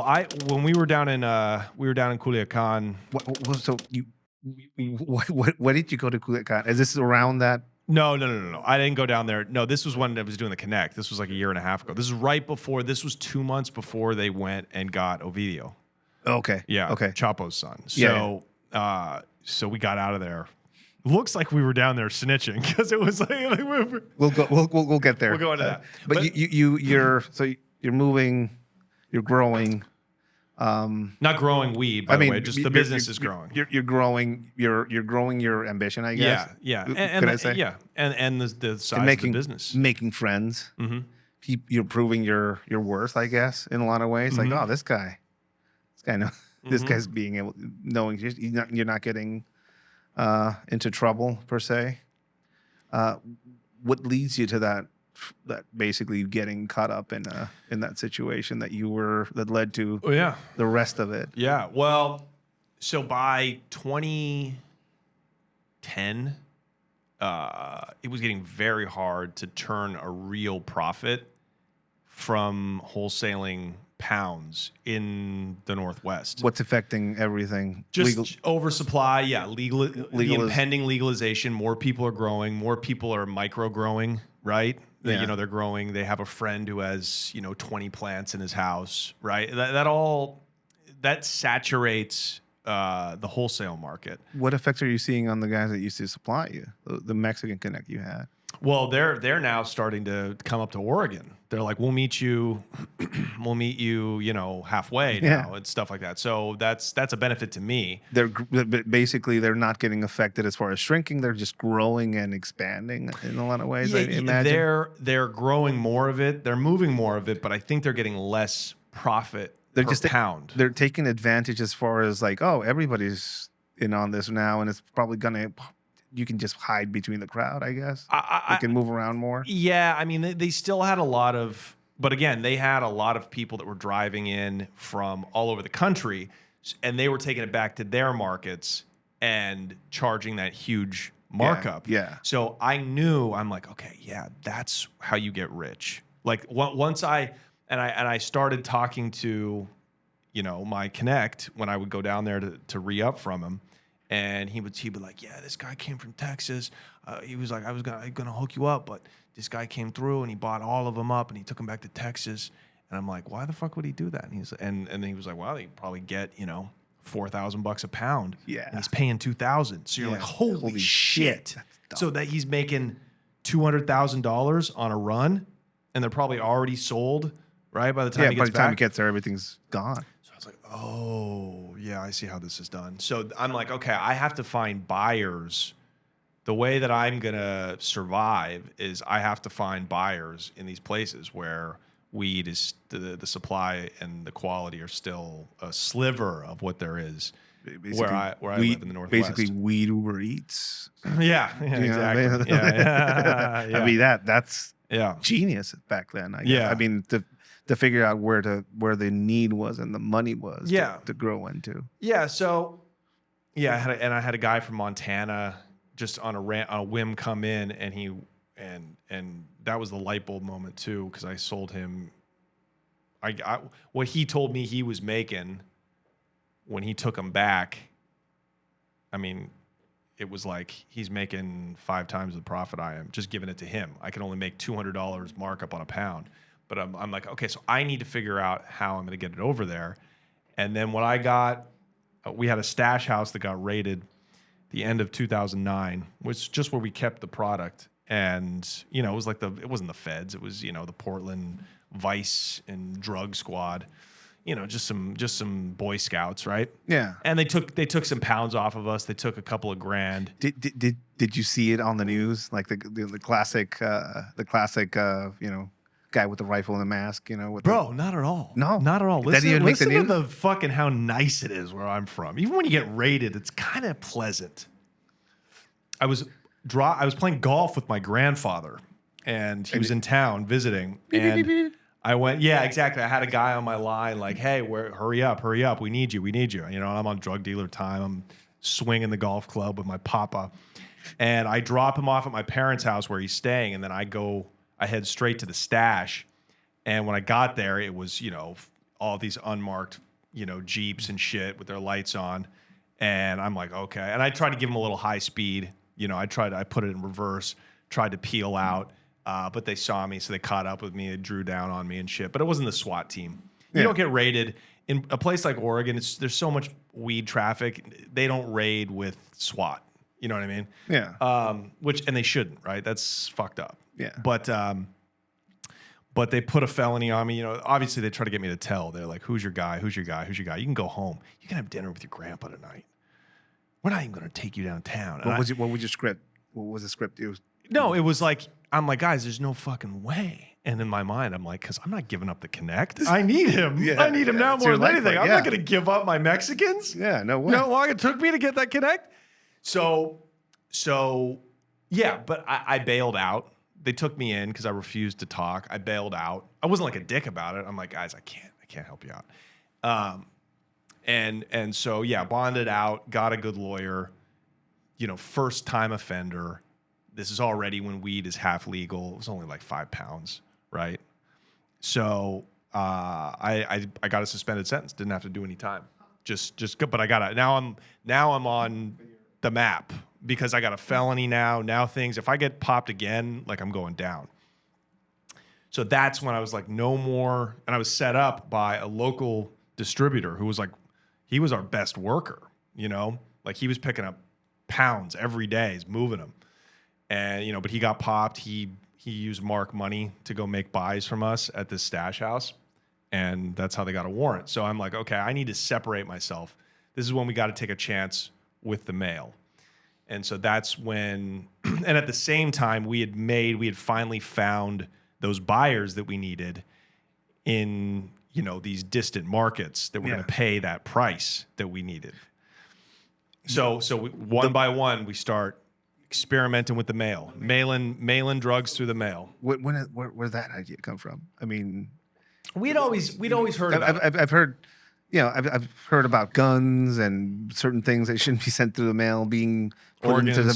Well, when we were down in Culiacan. What did you go to Culiacan? Is this around that? No. I didn't go down there. No, this was when I was doing the Connect. This was like a year and a half ago. This is right before. This was 2 months before they went and got Ovidio. Okay. Yeah. Okay. Chapo's son. So, so we got out of there. Looks like we were down there snitching because it was like we'll get there. We'll go into that. But you're moving, you're growing. Not growing weed, by the way. Just the business is growing. You're growing. You're growing your ambition, I guess. Yeah. Could I say? Yeah. And the size of the business. Making friends. Mm-hmm. You're proving your worth, I guess, in a lot of ways. Mm-hmm. Like, this guy knows. Mm-hmm. This guy's knowing you're not getting into trouble per se. What leads you to that basically getting caught up in that situation that led to the rest of it? Yeah. Well, so by 2010, it was getting very hard to turn a real profit from wholesaling pounds in the Northwest. What's affecting everything? Just oversupply. Yeah. The impending legalization. More people are growing. More people are micro growing, right? Yeah. They're growing. They have a friend who has, 20 plants in his house, right? That saturates the wholesale market. What effects are you seeing on the guys that used to supply you, the Mexican Connect you had? Well, they're now starting to come up to Oregon. They're like, we'll meet you, halfway now and stuff like that. So that's a benefit to me. They're not getting affected as far as shrinking. They're just growing and expanding in a lot of ways. I imagine they're growing more of it. They're moving more of it, but I think they're getting less profit per pound. They're taking advantage as far as like, everybody's in on this now, and it's probably gonna. You can just hide between the crowd, I guess. They can move around more. Yeah, I mean, they still had a lot of, but again, they had a lot of people that were driving in from all over the country, and they were taking it back to their markets and charging that huge markup. Yeah. So I'm like, okay, yeah, that's how you get rich. Like once I started talking to, my Connect when I would go down there to re-up from him. And he'd be like, yeah, this guy came from Texas. He was like, I'm gonna hook you up, but this guy came through and he bought all of them up and he took them back to Texas. And I'm like, why the fuck would he do that? And then he was like, well, he'd probably get $4,000 a pound. Yeah, and he's paying $2,000. So you're like, holy shit! So that he's making $200,000 on a run, and they're probably already sold, right? By the time he gets there, everything's gone. I was like, oh, yeah, I see how this is done. So I'm like, okay, I have to find buyers. The way that I'm going to survive is I have to find buyers in these places where weed is the supply and the quality are still a sliver of what there is where I live in the Northwest. Basically, weed Uber Eats. Yeah, exactly. Yeah. I mean, that's genius back then. I guess. Yeah. I mean, to figure out where the need was and the money was to grow into. Yeah. So, I had a guy from Montana just on a whim come in, and that was the light bulb moment too, because I sold him. What he told me he was making when he took him back. I mean, it was like he's making 5 times the profit I am, just giving it to him. I can only make $200 markup on a pound. But I'm like, okay, so I need to figure out how I'm going to get it over there. And then what I got, we had a stash house that got raided the end of 2009, which is just where we kept the product. And, it was like it wasn't the feds. It was, the Portland Vice and Drug Squad, just some Boy Scouts, right? Yeah. And they took some pounds off of us. They took a couple of grand. Did you see it on the news? Like the classic, guy with the rifle and the mask, Bro, not at all. No, not at all. Listen make the to news? the fucking how nice it is where I'm from. Even when you get raided, it's kind of pleasant. I was playing golf with my grandfather, and he was in town visiting, and I went, yeah, exactly. I had a guy on my line like, hey, hurry up, we need you. And I'm on drug dealer time. I'm swinging the golf club with my papa, and I drop him off at my parents' house where he's staying, and then I head straight to the stash. And when I got there, it was, all these unmarked, Jeeps and shit with their lights on. And I'm like, okay. And I tried to give them a little high speed. I put it in reverse, tried to peel out, but they saw me, so they caught up with me. They drew down on me and shit. But it wasn't the SWAT team. You don't get raided. In a place like Oregon, there's so much weed traffic. They don't raid with SWAT. You know what I mean? Yeah. And they shouldn't, right? That's fucked up. Yeah. But they put a felony on me. Obviously they try to get me to tell. They're like, who's your guy? Who's your guy? Who's your guy? You can go home. You can have dinner with your grandpa tonight. We're not even going to take you downtown. What was your script? What was the script? It was like, I'm like, guys, there's no fucking way. And in my mind, I'm like, because I'm not giving up the connect. I need him. I need him now more than anything. I'm not going to give up my Mexicans. Yeah, no way. You know how long it took me to get that connect? So yeah, but I bailed out. They took me in because I refused to talk. I bailed out. I wasn't like a dick about it. I'm like, guys, I can't help you out. And so yeah, bonded out, got a good lawyer, first time offender. This is already when weed is half legal. It was only like 5 pounds, right? So I got a suspended sentence. Didn't have to do any time. Just good. But I got it. Now I'm on the map because I got a felony now. Now if I get popped again, like I'm going down. So that's when I was like, no more. And I was set up by a local distributor who was like, he was our best worker, like he was picking up pounds every day. He's moving them. And, but he got popped. He used Mark money to go make buys from us at this stash house. And that's how they got a warrant. So I'm like, okay, I need to separate myself. This is when we got to take a chance with the mail. And so that's when, and at the same time, we had finally found those buyers that we needed in, these distant markets that were going to pay that price that we needed. So one by one, we start experimenting with the mail, mailing drugs through the mail. Where did that idea come from? I mean, we'd always heard about it. I've heard, I've heard about guns and certain things that shouldn't be sent through the mail being put into the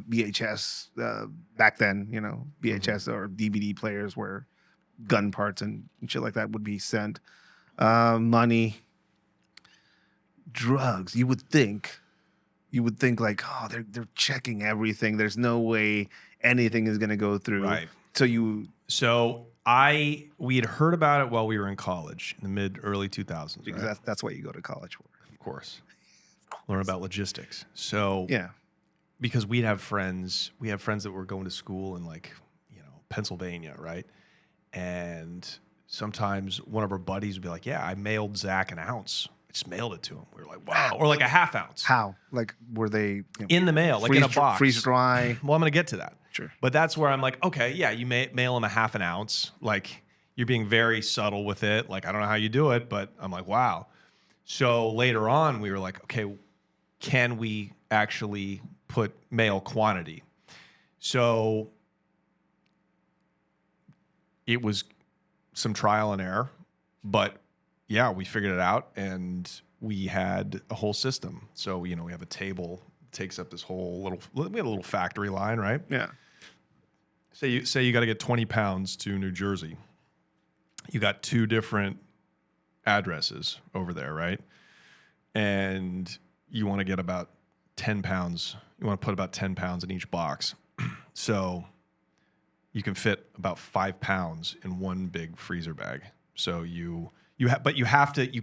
VHS back then. VHS or DVD players where gun parts and shit like that would be sent. Money, drugs. You would think like, oh, they're checking everything. There's no way anything is going to go through. Right. So we had heard about it while we were in college in the early 2000s. Because right? that's what you go to college for. Of course. Learn about logistics. So yeah, because we have friends that were going to school in Pennsylvania, right? And sometimes one of our buddies would be like, yeah, I mailed Zach an ounce. I just mailed it to him. We were like, wow. Or like a half ounce. How? Like, were they in the mail, like in a box? Freeze dry? Well, I'm going to get to that. Sure. But that's where I'm like, okay, yeah, you mail him a half an ounce. Like, you're being very subtle with it. Like, I don't know how you do it, but I'm like, wow. So later on, we were like, okay, can we actually put mail quantity? So it was some trial and error, but yeah, we figured it out and we had a whole system. So, we have a table, takes up this whole we had a little factory line, right? Yeah. Say you got to get 20 pounds to New Jersey. You got 2 different addresses over there, right? And you want to get about 10 pounds. You want to put about 10 pounds in each box. So you can fit about 5 pounds in one big freezer bag. So you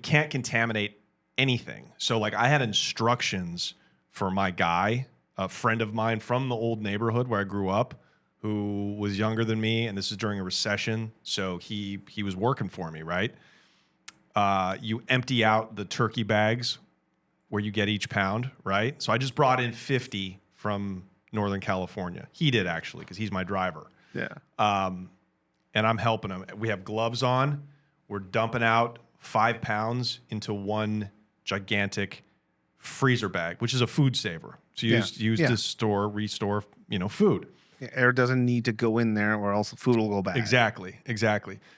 can't contaminate anything. So like I had instructions for my guy, a friend of mine from the old neighborhood where I grew up, who was younger than me, and this is during a recession. So he was working for me, right? You empty out the turkey bags where you get each pound, right? So I just brought in 50 from Northern California. He did actually, because he's my driver. Yeah. And I'm helping him. We have gloves on. We're dumping out 5 pounds into one gigantic freezer bag, which is a food saver. So used to restore, food. Yeah, air doesn't need to go in there or else the food will go bad. Exactly.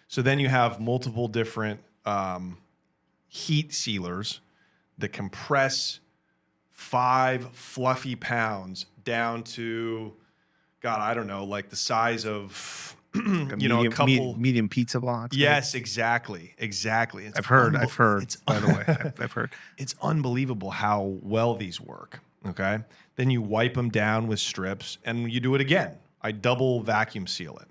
So then you have multiple different heat sealers that compress 5 fluffy pounds down to, God, I don't know, like the size of Like a you know, a couple medium pizza box. Yes, exactly. It's I've heard. It's By the way, I've heard. It's unbelievable how well these work. Okay. Then you wipe them down with strips and you do it again. I double vacuum seal it.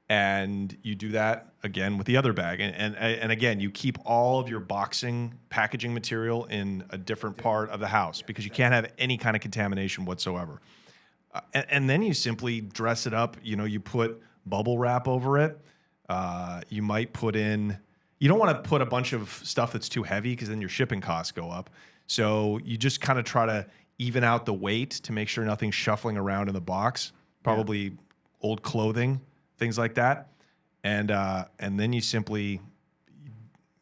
And you do that again with the other bag. And again, you keep all of your boxing packaging material in a different part of the house because you can't have any kind of contamination whatsoever. And then you simply dress it up. You know, you put bubble wrap over it. You might put in, you don't want to put a bunch of stuff that's too heavy because then your shipping costs go up. So you just kind of try to even out the weight to make sure nothing's shuffling around in the box. Probably old clothing, things like that. And then you simply,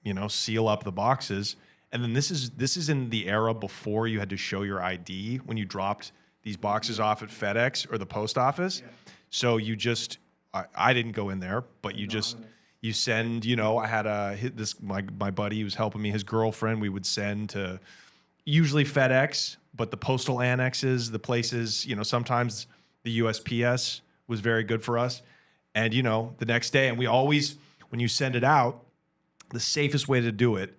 you know, seal up the boxes. And then this is in the era before you had to show your ID when you dropped these boxes off at FedEx or the post office. Yeah. So you just, I didn't go in there, but you send, you know, I had my buddy who was helping me, his girlfriend, we would send to usually FedEx, but the postal annexes, the places, you know, sometimes the USPS was very good for us. And, you know, the next day, and we always, when you send it out, the safest way to do it,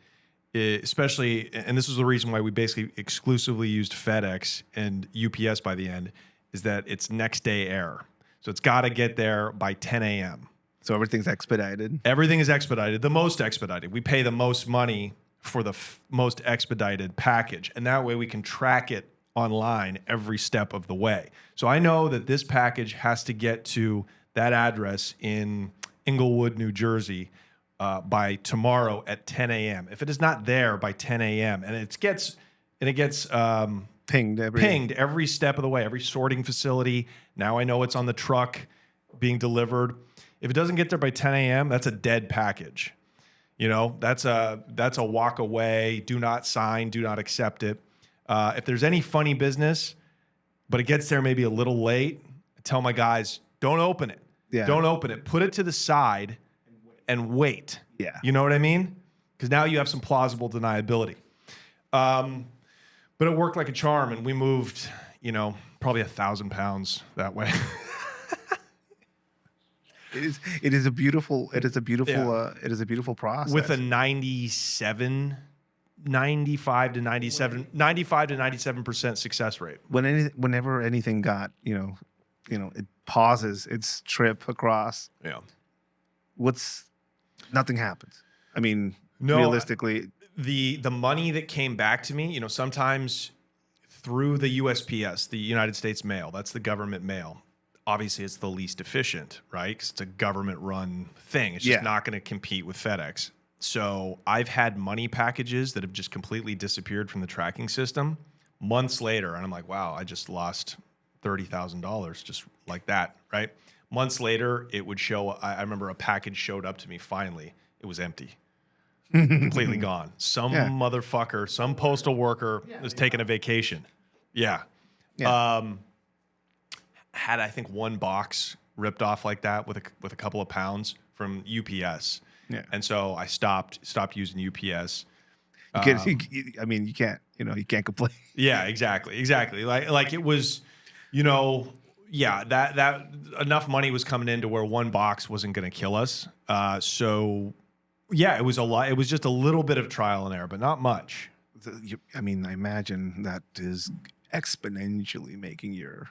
especially, and this was the reason why we basically exclusively used FedEx and UPS by the end, is that it's next day air. So it's got to get there by 10 a.m. So everything's expedited? Everything is expedited, the most expedited. We pay the most money for the most expedited package. And that way we can track it online every step of the way. So I know that this package has to get to that address in Englewood, New Jersey, by tomorrow at 10 a.m. If it is not there by 10 a.m. and it gets pinged every step of the way, every sorting facility. Now I know it's on the truck being delivered. If it doesn't get there by 10 a.m., that's a dead package. You know, that's a walk away. Do not sign. Do not accept it. If there's any funny business, but it gets there maybe a little late, I tell my guys, don't open it. Yeah. Don't open it. Put it to the side and wait. Yeah. You know what I mean? Because now you have some plausible deniability. But it worked like a charm, and we moved, you know, probably 1,000 pounds that way. It is a beautiful process. With a 95 to 97% success rate. Whenever anything got, you know, it pauses its trip across. Yeah. Nothing happens. I mean, no, realistically, the money that came back to me, you know, sometimes through the USPS, the United States Mail, that's the government mail. Obviously, it's the least efficient, right? Because it's a government-run thing. It's just not going to compete with FedEx. So I've had money packages that have just completely disappeared from the tracking system months later, and I'm like, wow, I just lost $30,000 just like that, right? Months later, it would show. I remember a package showed up to me finally. It was empty. Completely gone. Some motherfucker, some postal worker was taking a vacation. Yeah. Had, I think, one box ripped off like that with a couple of pounds from UPS. Yeah. And so I stopped using UPS. You can't complain. Yeah, exactly. Like it was, you know, that enough money was coming in to where one box wasn't going to kill us. So yeah, it was a lot. It was just a little bit of trial and error, but not much. I imagine that is exponentially making your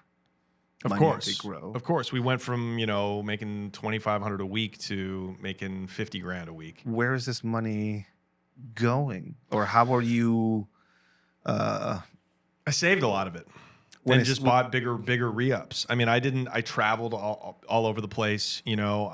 Of money course, grow. Of course, we went from, you know, making $2,500 a week to making $50,000 a week. Where is this money going, or how are you? I saved a lot of it. And just bought bigger re-ups. I mean, I traveled all over the place. You know,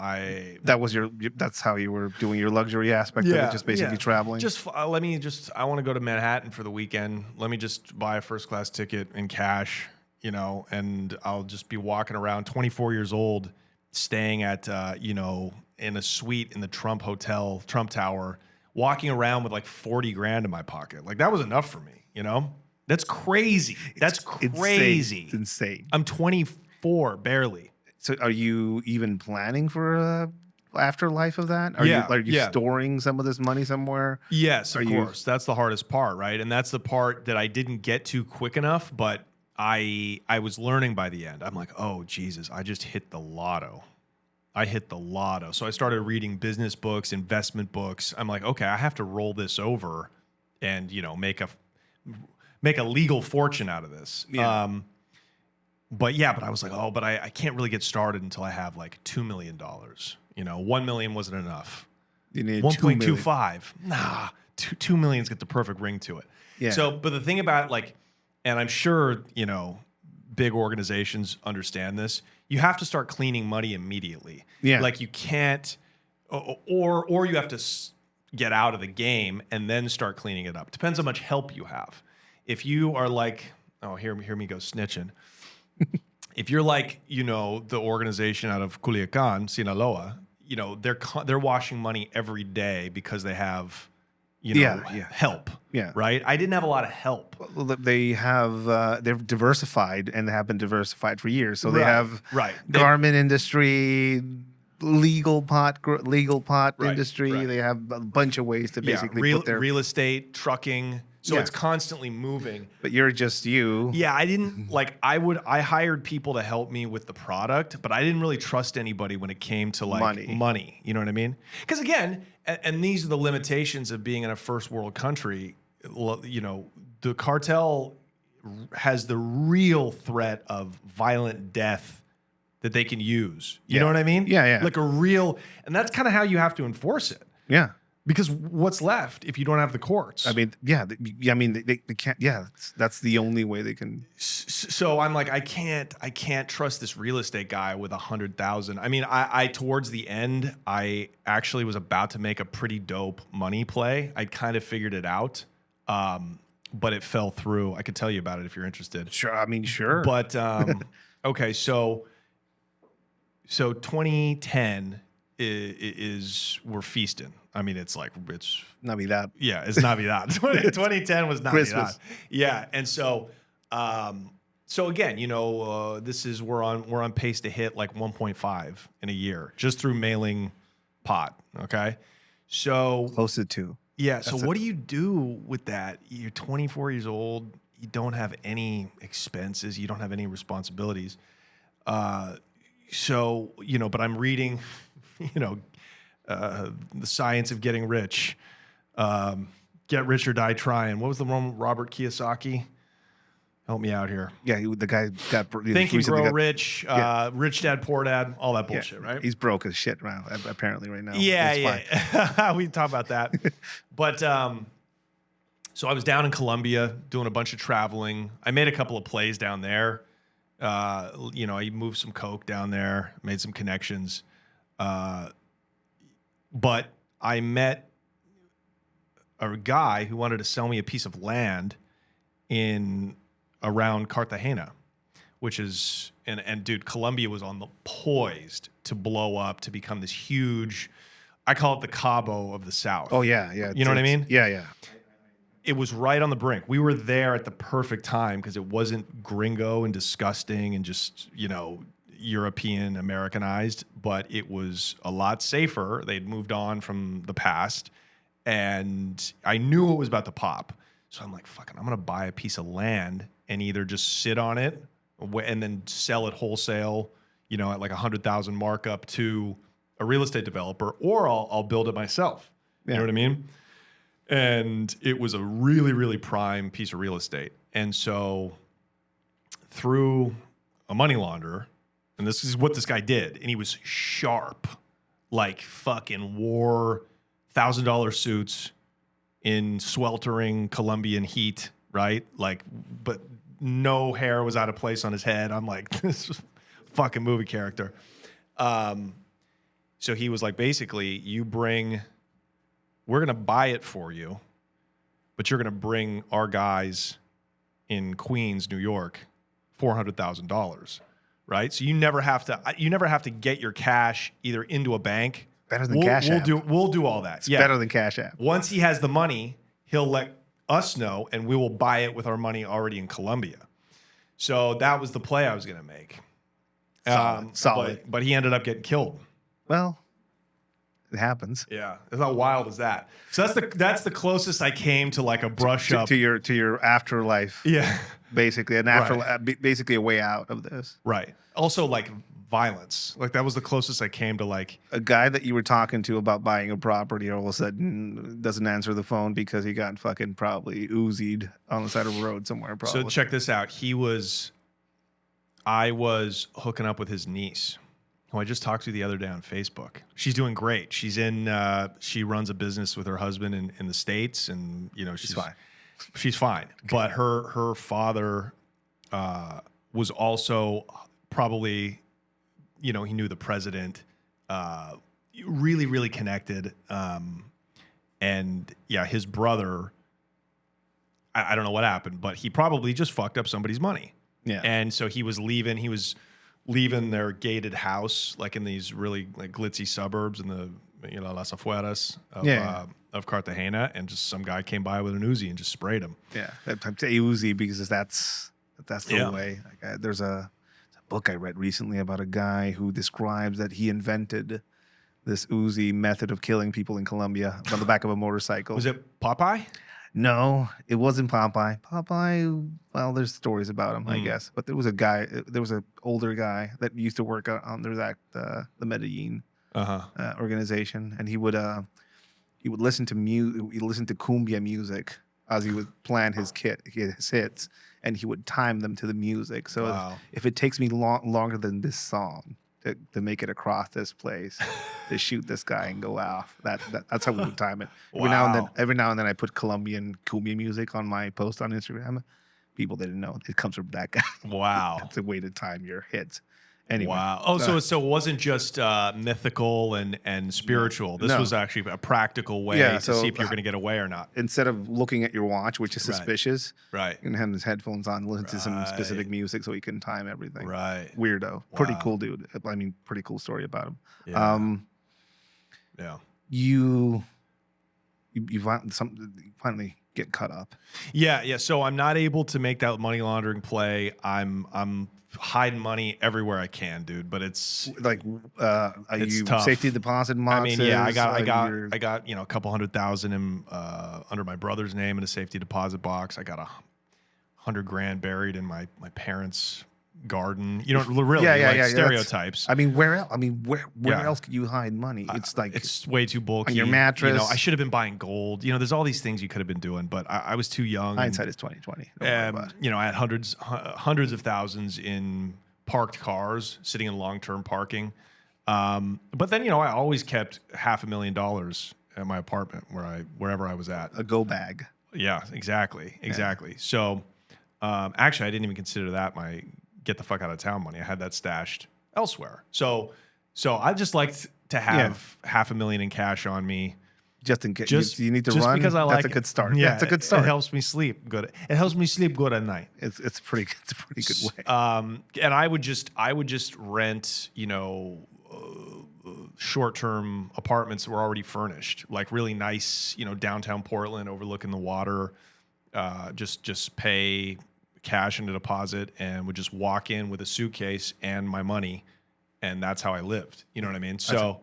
that's how you were doing your luxury aspect of it, just basically traveling. I want to go to Manhattan for the weekend. Let me just buy a first class ticket in cash, you know, and I'll just be walking around 24 years old, staying at, you know, in a suite in the Trump Tower, walking around with like $40,000 in my pocket. Like that was enough for me, you know? That's crazy. That's crazy. It's insane. I'm 24, barely. So are you even planning for a afterlife of that? Are you storing some of this money somewhere? Yes, of course. That's the hardest part, right? And that's the part that I didn't get to quick enough, but I was learning by the end. I'm like, oh, Jesus, I just hit the lotto. I hit the lotto. So I started reading business books, investment books. I'm like, okay, I have to roll this over and, make a legal fortune out of this. Yeah. But I was like, but I can't really get started until I have like $2 million. 1 million wasn't enough. You need 1.25. Nah, 2 million's got the perfect ring to it. Yeah. So, but the thing about and I'm sure, big organizations understand this. You have to start cleaning money immediately. Yeah. Like you can't, or you have to get out of the game and then start cleaning it up. Depends how much help you have. If you are like, hear me go snitching. If you're like, the organization out of Culiacan, Sinaloa, they're washing money every day because they have, help. Yeah. Right. I didn't have a lot of help. Well, they have they're diversified and have been diversified for years. So they have garment industry, legal pot industry. Right. They have a bunch of ways to basically put their real estate, trucking. So it's constantly moving. But you're just you. Yeah, I didn't I hired people to help me with the product, but I didn't really trust anybody when it came to money. You know what I mean? Because again, and these are the limitations of being in a first world country. The cartel has the real threat of violent death that they can use. You know what I mean? Yeah. Like and that's kind of how you have to enforce it. Yeah. Because what's left if you don't have the courts? I mean, they can't. Yeah, that's the only way they can. So I'm like, I can't trust this real estate guy with 100,000. I mean, I towards the end, I actually was about to make a pretty dope money play. I kind of figured it out, but it fell through. I could tell you about it if you're interested. Sure. I mean, sure. But okay, so 2010 is we're feasting. I mean, it's Navidad. Yeah, it's Navidad. 2010 was Navidad. Christmas. Yeah, and so again, we're on pace to hit like 1.5 in a year just through mailing pot. Okay, so close to 2. Yeah. So what do you do with that? You're 24 years old. You don't have any expenses. You don't have any responsibilities. But I'm reading, the Science of Getting Rich, Get Rich or Die Trying. What was the one with Robert Kiyosaki? Help me out here. Yeah, the guy got Think and Grow Rich, Rich Dad Poor Dad, all that bullshit, right? He's broke as shit apparently right now. Yeah. We can talk about that. But so I was down in Colombia doing a bunch of traveling. I made a couple of plays down there. I moved some coke down there, made some connections. But I met a guy who wanted to sell me a piece of land around Cartagena, which is, and dude, Colombia was poised to blow up to become this huge, I call it the Cabo of the South. Oh yeah. You know what I mean? Yeah. It was right on the brink. We were there at the perfect time because it wasn't gringo and disgusting and just, European Americanized, but it was a lot safer. They'd moved on from the past, and I knew it was about to pop. So I'm like, fuck it, I'm going to buy a piece of land and either just sit on it and then sell it wholesale, at like 100,000 markup to a real estate developer, or I'll build it myself. You know what I mean? And it was a really, really prime piece of real estate. And so through a money launderer, and this is what this guy did, and he was sharp, like fucking wore $1,000 suits in sweltering Colombian heat, right? Like, but no hair was out of place on his head. I'm like, this is fucking movie character. So he was like, basically, we're going to buy it for you, but you're going to bring our guys in Queens, New York, $400,000, right? So you never have to get your cash either into a bank. Better than Cash App. We'll do all that. It's better than Cash App. Once he has the money, he'll let us know, and we will buy it with our money already in Colombia. So that was the play I was going to make. Solid. But he ended up getting killed. Well, it happens. Yeah, how wild is that? So that's the closest I came to like a brush up to your afterlife. Yeah, basically basically a way out of this. Right. Also, like violence. Like that was the closest I came to like A guy that you were talking to about buying a property all of a sudden doesn't answer the phone because he got fucking probably Uzi'd on the side of a road somewhere. Probably. So check this out. I was hooking up with his niece, who I just talked to the other day on Facebook. She's doing great. She's she runs a business with her husband in the States, and she's fine. She's fine. Okay. But her father was also probably, he knew the president, really, really connected. And yeah, his brother, I don't know what happened, but he probably just fucked up somebody's money. Yeah. And so he was leaving their gated house, like in these really like glitzy suburbs in the Las Afueras of Cartagena, and just some guy came by with an Uzi and just sprayed him. Yeah, I say Uzi because that's the way. Like, there's a book I read recently about a guy who describes that he invented this Uzi method of killing people in Colombia on the back of a motorcycle. Was it Popeye? No, it wasn't Popeye. Popeye, well, there's stories about him, I guess. But there was an older guy that used to work under the Medellin organization, and he would listen to cumbia music as he would plan his hits, and he would time them to the music. So if it takes me longer than this song to make it across this place, to shoot this guy and go off. That's how we would time it. Every now and then I put Colombian cumbia music on my post on Instagram. People didn't know it comes from that guy. Wow. That's a way to time your hits. Anyway. Wow. Oh, so it wasn't just mythical and spiritual. This was actually a practical way to see if you're going to get away or not. Instead of looking at your watch, which is suspicious, right? You can have his headphones on, listen to some specific music so he can time everything. Right. Weirdo. Wow. Pretty cool dude. I mean, pretty cool story about him. Yeah. You finally get cut up. Yeah. So I'm not able to make that money laundering play. I'm hiding money everywhere I can, dude. But it's like, are you tough. Safety deposit boxes? I mean, yeah, I got a couple $100,000 in under my brother's name in a safety deposit box. I got $100,000 buried in my parents' garden. Really, stereotypes. I mean, where else? Where else could you hide money? It's like it's way too bulky. On your mattress. I should have been buying gold. There's all these things you could have been doing, but I was too young. Hindsight is 2020. I had hundreds of thousands in parked cars sitting in long-term parking. But then I always kept $500,000 at my apartment wherever I was at. A go bag. Yeah, exactly. So actually, I didn't even consider that my get the fuck out of town money. I had that stashed elsewhere. So I just liked to have $500,000 in cash on me. Just in case you need to run. Because that's a good start. Yeah, that's a good start. It helps me sleep good. It helps me sleep good at night. It's a pretty good way. And I would just rent, short-term apartments that were already furnished, like really nice, downtown Portland overlooking the water. Just pay cash in a deposit and would just walk in with a suitcase and my money, and that's how I lived. You know what I mean? So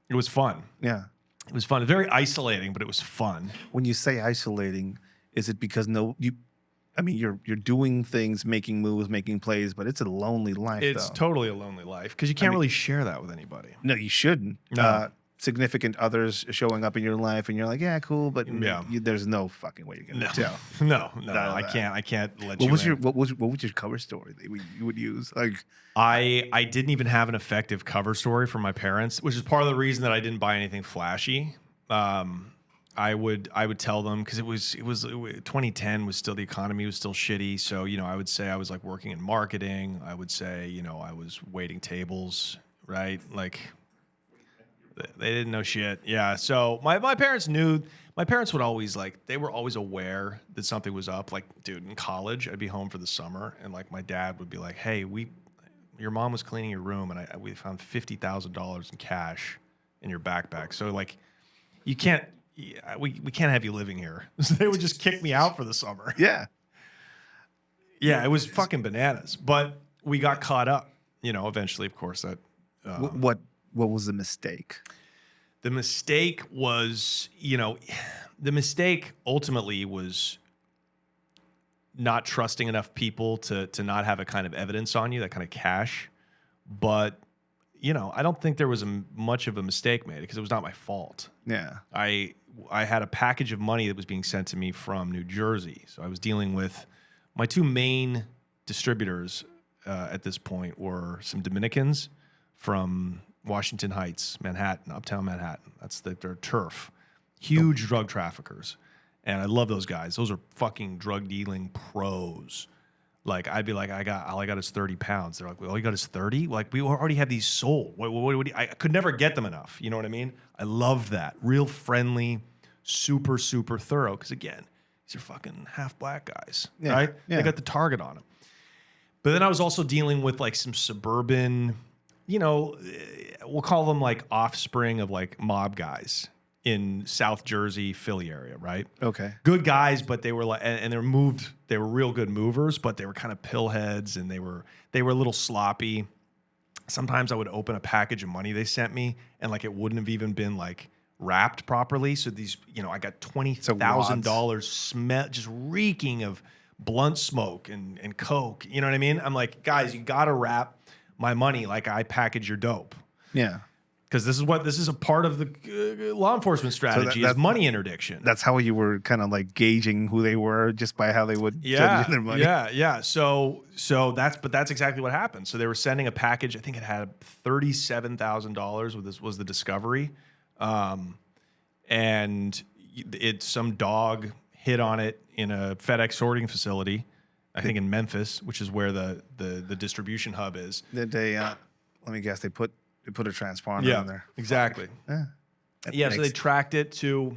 it was fun. Yeah. It was fun. Very isolating, but it was fun. When you say isolating, is it because you're doing things, making moves, making plays, but it's a lonely life. It's totally a lonely life because you can't really share that with anybody. No, you shouldn't. No. Significant others showing up in your life, and you're like, yeah, cool, but there's no fucking way you're gonna tell. No, I can't let you. What was your cover story that you would use? Like, I didn't even have an effective cover story for my parents, which is part of the reason that I didn't buy anything flashy. I would tell them because it was 2010 was still, the economy was still shitty. So I would say I was like working in marketing. I would say I was waiting tables, right? Like. They didn't know shit. Yeah. So my parents knew. My parents would always they were always aware that something was up. Like, dude, in college, I'd be home for the summer, and my dad would be like, "Hey, your mom was cleaning your room, and we found $50,000 in cash in your backpack. So you can't. We can't have you living here." So they would just kick me out for the summer. Yeah. Yeah, it was fucking bananas. But we got caught up. Eventually, of course, that. What was the mistake? The mistake was, the mistake ultimately was not trusting enough people to not have a kind of evidence on you, that kind of cash. But, you know, I don't think there was much of a mistake made because it was not my fault. Yeah. I had a package of money that was being sent to me from New Jersey. So I was dealing with my two main distributors at this point were some Dominicans from Washington Heights, Manhattan, uptown Manhattan. That's their turf. Huge drug traffickers. And I love those guys. Those are fucking drug dealing pros. Like, I'd be like, all I got is 30 pounds. They're like, well, all you got is 30? Like, we already have these sold. I could never get them enough. You know what I mean? I love that. Real friendly, super, super thorough. Because, again, these are fucking half black guys, right? Yeah. They got the target on them. But then I was also dealing with, like, some suburban, you know, we'll call them, like, offspring of, like, mob guys in South Jersey, Philly area, right? Okay. Good guys, but they were like, and they were real good movers, but they were kind of pillheads and they were a little sloppy. Sometimes I would open a package of money they sent me and like it wouldn't have even been like wrapped properly. So these, you know, I got $20,000 smell just reeking of blunt smoke and coke. You know what I mean? I'm like, guys, you got to wrap my money like I package your dope. Yeah. Because this is a part of the law enforcement strategy is money interdiction. That's how you were kind of like gauging who they were just by how they would send you their money. Yeah. So that's exactly what happened. So they were sending a package. I think it had $37,000 with this was the discovery, and some dog hit on it in a FedEx sorting facility, I think in Memphis, which is where the distribution hub is. Did they? Let me guess. They put a transponder in there. Exactly. Yeah. So they tracked it to.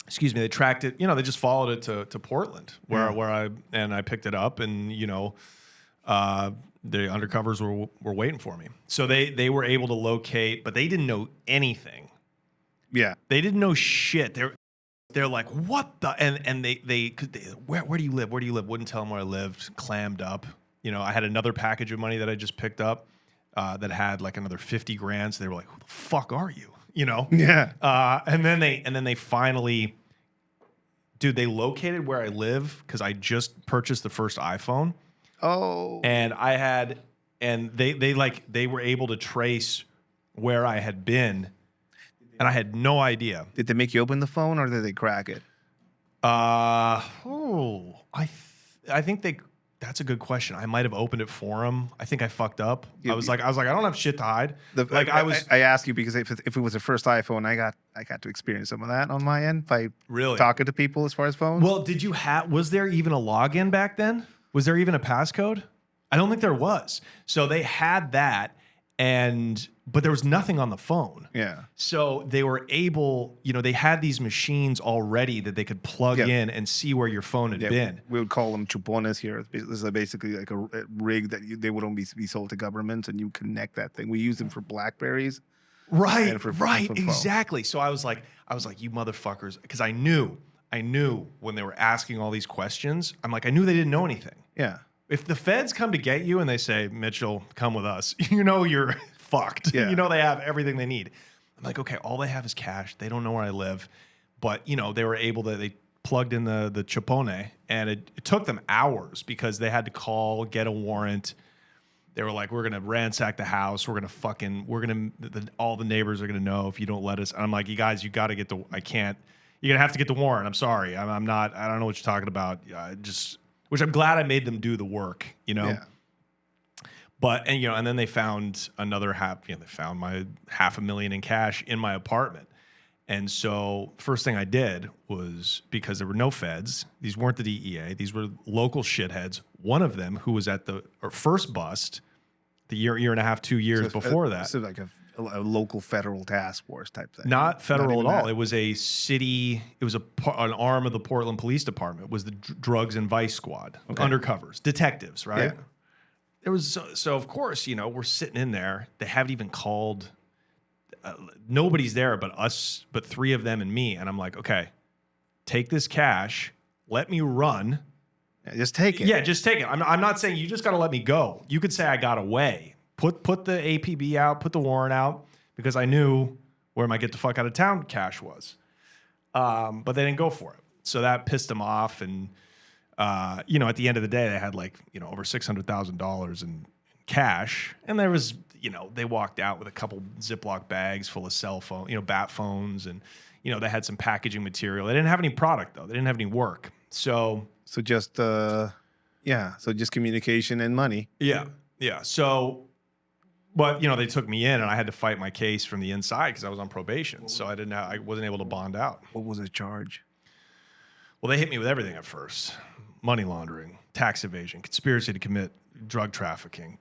Excuse me. They tracked it. You know, they just followed it to Portland, where I picked it up, and you know, the undercovers were waiting for me. So they were able to locate, but they didn't know anything. Yeah. They didn't know shit. They're like, what the? And they where do you live? Where do you live? Wouldn't tell them where I lived. Clammed up. You know, I had another package of money that I just picked up that had like another 50 grand. So they were like, who the fuck are you? You know? Yeah. And then they finally, dude, they located where I live because I just purchased the first iPhone. Oh. And they were able to trace where I had been. And I had no idea. Did they make you open the phone or did they crack it? I think they. That's a good question. I might have opened it for him. I think I fucked up. I was like, I don't have shit to hide. I asked you because if it was the first iPhone, I got to experience some of that on my end by talking to people as far as phones. Well, was there even a login back then? Was there even a passcode? I don't think there was. So they had that, but there was nothing on the phone. Yeah. So they were able, you know, they had these machines already that they could plug in and see where your phone had been. We would call them chupones here. This is basically like a rig that they would only be sold to governments, and you connect that thing. We use them for BlackBerries. Right, exactly. So I was like, you motherfuckers, because I knew when they were asking all these questions, I'm like, I knew they didn't know anything. Yeah. If the feds come to get you and they say, Mitchell, come with us, you know you're fucked. Yeah. You know they have everything they need. I'm like, okay, all they have is cash. They don't know where I live. But, you know, they were able to, they plugged in the chupone, and it took them hours because they had to call, get a warrant. They were like, we're going to ransack the house. All the neighbors are going to know if you don't let us. And I'm like, you guys, you got to get you're going to have to get the warrant. I'm sorry. I don't know what you're talking about. Which I'm glad I made them do the work, you know? Yeah. But, and then they found another they found my $500,000 in cash in my apartment. And so first thing I did was, because there were no feds, these weren't the DEA, these were local shitheads. One of them, who was at the first bust, the year and a half, 2 years before that. So like a local federal task force type thing. Not federal at all. It was a city. It was an arm of the Portland Police Department. It was the Drugs and Vice Squad, undercovers, detectives, right? Yeah. There was so of course, you know, we're sitting in there. They haven't even called. Nobody's there but us, but three of them and me. And I'm like, okay, take this cash. Let me run. Yeah, just take it. Yeah, just take it. I'm not saying you just got to let me go. You could say I got away. Put the APB out, put the warrant out, because I knew where my get the fuck out of town cash was. But they didn't go for it. So that pissed them off. And, at the end of the day, they had over $600,000 cash, and there was, they walked out with a couple Ziploc bags full of cell phone, bat phones, and they had some packaging material. They didn't have any product though. They didn't have any work. So just so just communication and money. Yeah. So, but they took me in, and I had to fight my case from the inside because I was on probation. So I wasn't able to bond out. What was the charge? Well, they hit me with everything at first: money laundering, tax evasion, conspiracy to commit drug trafficking,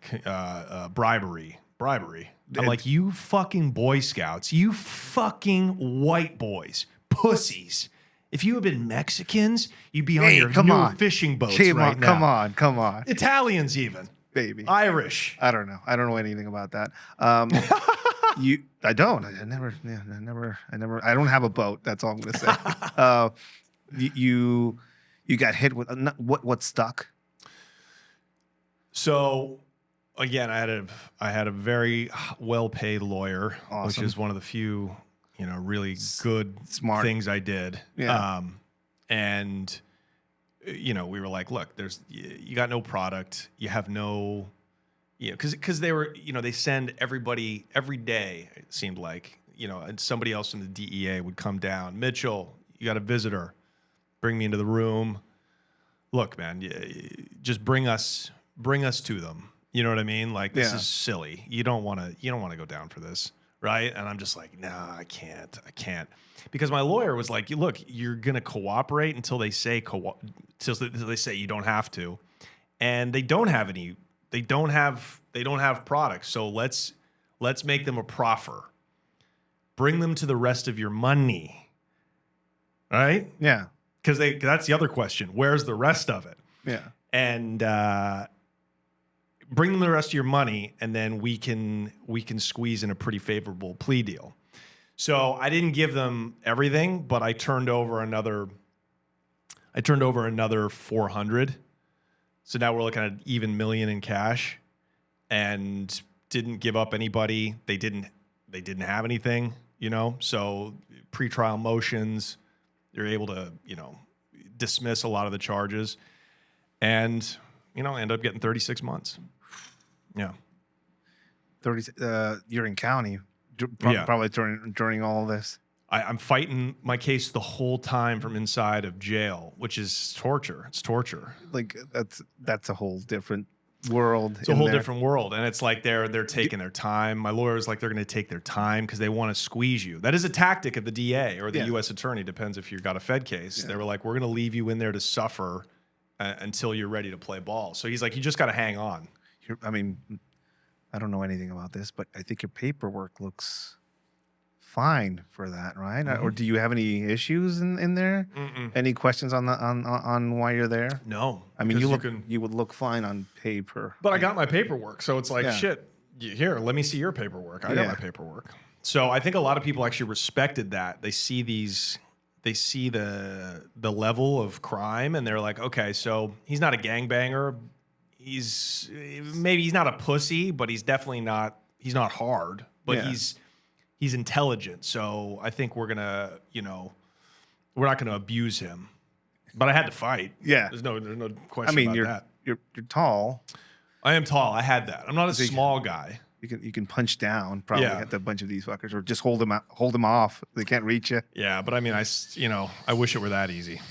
bribery. I'm like, you fucking Boy Scouts, you fucking white boys, pussies. If you had been Mexicans, you'd be on your new fishing boats right now. Come on. Italians even. Baby. Irish. I don't know. I don't know anything about that. I don't. I never. I don't have a boat. That's all I'm going to say. You got hit with what stuck? So, again, I had a very well-paid lawyer, which is one of the few, really good, smart things I did. Yeah. And we were like, look, you got no product, you have no, because they were, they send everybody every day. It seemed like, and somebody else from the DEA would come down. Mitchell, you got a visitor. Bring me into the room. Look, man, just bring us to them. You know what I mean? Like, this is silly. You don't want to go down for this, right? And I'm just like, nah, I can't. Because my lawyer was like, look, you're gonna cooperate until they say you don't have to, and they don't have any. They don't have products. So let's make them a proffer. Bring them to the rest of your money, right? Yeah. Because that's the other question. Where's the rest of it? Yeah. And bring them the rest of your money, and then we can squeeze in a pretty favorable plea deal. So I didn't give them everything, but I turned over another 400. So now we're looking at even $1 million in cash, and didn't give up anybody. They didn't have anything, So pretrial motions, they're able to, dismiss a lot of the charges, and end up getting 36 months. Yeah. 30. You're in county. Probably during all of this. I'm fighting my case the whole time from inside of jail, which is torture. It's torture. Like that's a whole different world. It's a whole different world, and it's like they're taking their time. My lawyer's like, they're going to take their time because they want to squeeze you. That is a tactic of the DA or the U.S. attorney. Depends if you've got a Fed case. Yeah. They were like, we're going to leave you in there to suffer until you're ready to play ball. So he's like, you just got to hang on. I don't know anything about this, but I think your paperwork looks fine for that, right? Mm-hmm. Or do you have any issues in there? Mm-mm. Any questions on why you're there? No. You would look fine on paper. But I got my paperwork, so it's like, shit, here, let me see your paperwork. I got my paperwork. So I think a lot of people actually respected that. They see the level of crime, and they're like, okay, so he's not a gangbanger. He's not a pussy, but he's definitely not. He's not hard, but he's intelligent. So I think we're gonna, we're not gonna abuse him. But I had to fight. Yeah, there's no question about that. You're tall. I am tall. I had that. I'm not a small guy. You can punch down probably at a bunch of these fuckers, or just hold them off. They can't reach you. Yeah, but I wish it were that easy.